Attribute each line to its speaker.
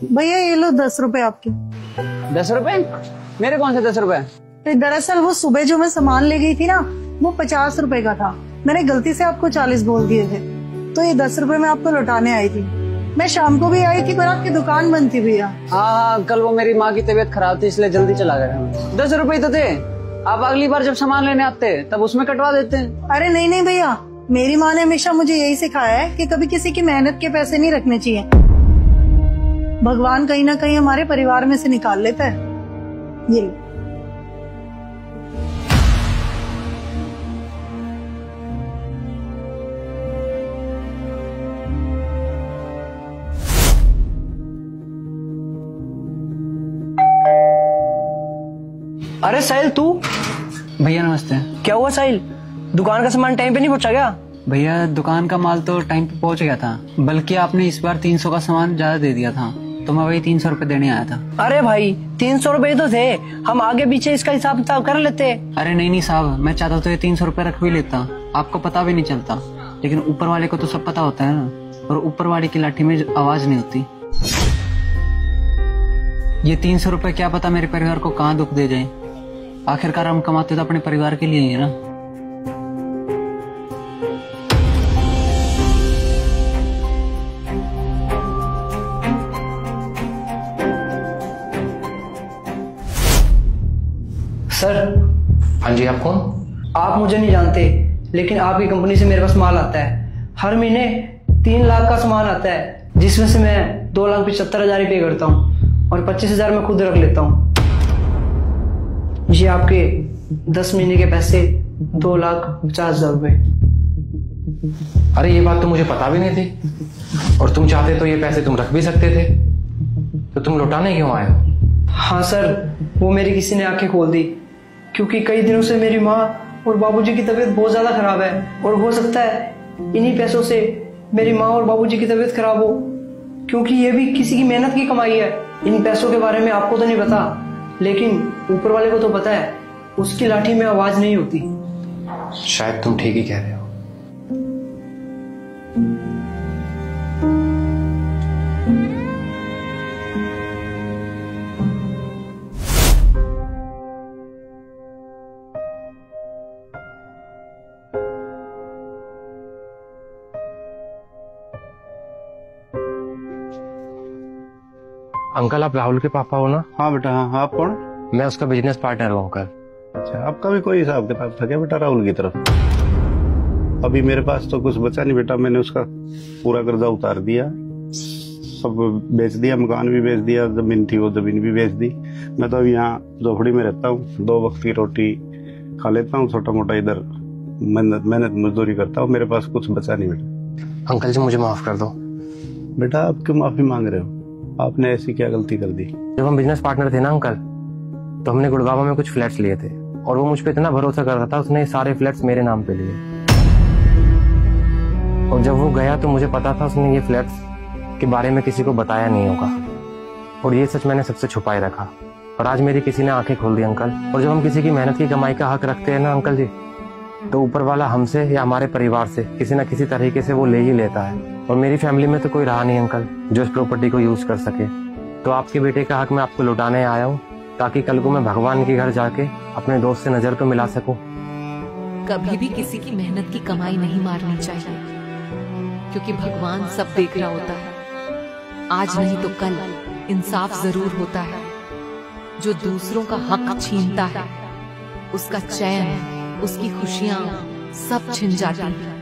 Speaker 1: भैया ये लो 10 रुपए आपके।
Speaker 2: 10 रुपए? मेरे कौन से 10 रुपए?
Speaker 1: दरअसल वो सुबह जो मैं सामान ले गई थी ना, वो 50 रुपए का था। मैंने गलती से आपको 40 बोल दिए थे, तो ये 10 रुपए मैं आपको लौटाने आई थी। मैं शाम को भी आई थी पर आपकी दुकान बंद थी भैया।
Speaker 2: हाँ, कल वो मेरी माँ की तबीयत खराब थी इसलिए जल्दी चला गया। 10 रुपए तो थे। आप अगली बार जब सामान लेने आते तब उसमें कटवा देते हैं।
Speaker 1: अरे नहीं नहीं भैया, मेरी माँ ने हमेशा मुझे यही सिखाया है कि कभी किसी की मेहनत के पैसे नहीं रखने चाहिए। भगवान कहीं ना कहीं हमारे परिवार में से निकाल लेता है। ये लो।
Speaker 3: अरे साहिल तू?
Speaker 2: भैया नमस्ते।
Speaker 3: क्या हुआ साहिल, दुकान का सामान टाइम पे नहीं पहुंचा क्या?
Speaker 2: भैया दुकान का माल तो टाइम पे पहुंच गया था, बल्कि आपने इस बार 300 का सामान ज्यादा दे दिया था, तो मैं वही 300 रुपए देने आया था।
Speaker 3: अरे भाई 300 रुपए तो थे, हम आगे पीछे इसका हिसाब किताब कर लेते।
Speaker 2: अरे नहीं साहब, मैं चाहता तो ये 300 रुपए रख भी लेता, आपको पता भी नहीं चलता, लेकिन ऊपर वाले को तो सब पता होता है ना, और ऊपर वाले की लाठी में आवाज नहीं होती। ये 300 रुपए क्या पता मेरे परिवार को कहाँ दुख दे जाए। आखिरकार हम कमाते तो अपने परिवार के लिए ही है ना।
Speaker 3: सर।
Speaker 4: हाँ जी, आप कौन?
Speaker 3: आप मुझे नहीं जानते, लेकिन आपकी कंपनी से मेरे पास माल आता है। हर महीने 3 लाख का सामान आता है, जिसमें से मैं 2,75,000 पे करता हूँ और 25,000 मैं खुद रख लेता हूँ। ये आपके 10 महीने के पैसे 2,50,000 रुपए।
Speaker 4: अरे ये बात तो मुझे पता भी नहीं थी, और तुम चाहते तो ये पैसे तुम रख भी सकते थे, तो तुम लौटाने क्यों आए हो?
Speaker 3: हाँ सर, वो मेरी किसी ने आंखें खोल दी, क्योंकि कई दिनों से मेरी माँ और बाबूजी की तबीयत बहुत ज्यादा खराब है, और हो सकता है इन्हीं पैसों से मेरी माँ और बाबूजी की तबीयत खराब हो, क्योंकि ये भी किसी की मेहनत की कमाई है। इन पैसों के बारे में आपको तो नहीं पता, लेकिन ऊपर वाले को तो पता है। उसकी लाठी में आवाज नहीं होती।
Speaker 4: शायद तुम ठीक ही कह रहे हो। अंकल, आप राहुल के पापा हो ना?
Speaker 5: हाँ बेटा। हाँ, आप कौन?
Speaker 4: मैं उसका बिजनेस पार्टनर हूँ अंकल।
Speaker 5: अच्छा, आपका भी कोई हिसाब किताब था क्या बेटा राहुल की तरफ? अभी मेरे पास तो कुछ बचा नहीं बेटा, मैंने उसका पूरा कर्जा उतार दिया, सब बेच दिया, मकान भी बेच दिया, जमीन थी वो जमीन भी बेच दी। मैं तो अभी यहाँ झोपड़ी में रहता हूँ, 2 वक्त की रोटी खा लेता हूँ, छोटा मोटा इधर मेहनत मजदूरी करता हूँ। मेरे पास कुछ बचा नहीं बेटा।
Speaker 4: अंकल जी मुझे माफ कर दो।
Speaker 5: बेटा आप क्यों माफी मांग रहे हो? आपने ऐसी क्या गलती कर दी?
Speaker 4: जब हम बिजनेस पार्टनर थे ना अंकल, तो हमने गुड़गांव में कुछ फ्लैट्स लिए थे, और वो मुझ पे इतना भरोसा कर रहा था, उसने सारे फ्लैट्स मेरे नाम पे लिए। और जब वो गया तो मुझे पता था उसने ये फ्लैट्स के बारे में किसी को बताया नहीं होगा, और ये सच मैंने सबसे छुपाए रखा, और आज मेरी किसी ने आंखें खोल दी अंकल। और जब हम किसी की मेहनत की कमाई का हक रखते हैं ना अंकल जी, तो ऊपर वाला हमसे या हमारे परिवार से किसी न किसी तरीके से वो ले ही लेता है। और मेरी फैमिली में तो कोई रहा नहीं अंकल जो इस प्रॉपर्टी को यूज कर सके, तो आपके बेटे का हक मैं आपको लौटाने आया हूँ, ताकि कल को मैं भगवान के घर जाके अपने दोस्त से नजर तो मिला सकूं।
Speaker 6: कभी भी किसी की मेहनत की कमाई नहीं मारनी चाहिए, क्योंकि भगवान सब देख रहा होता है। आज नहीं तो कल इंसाफ जरूर होता है। जो दूसरों का हक छीनता है, उसका चैन, उसकी खुशियां सब छिन जाती हैं।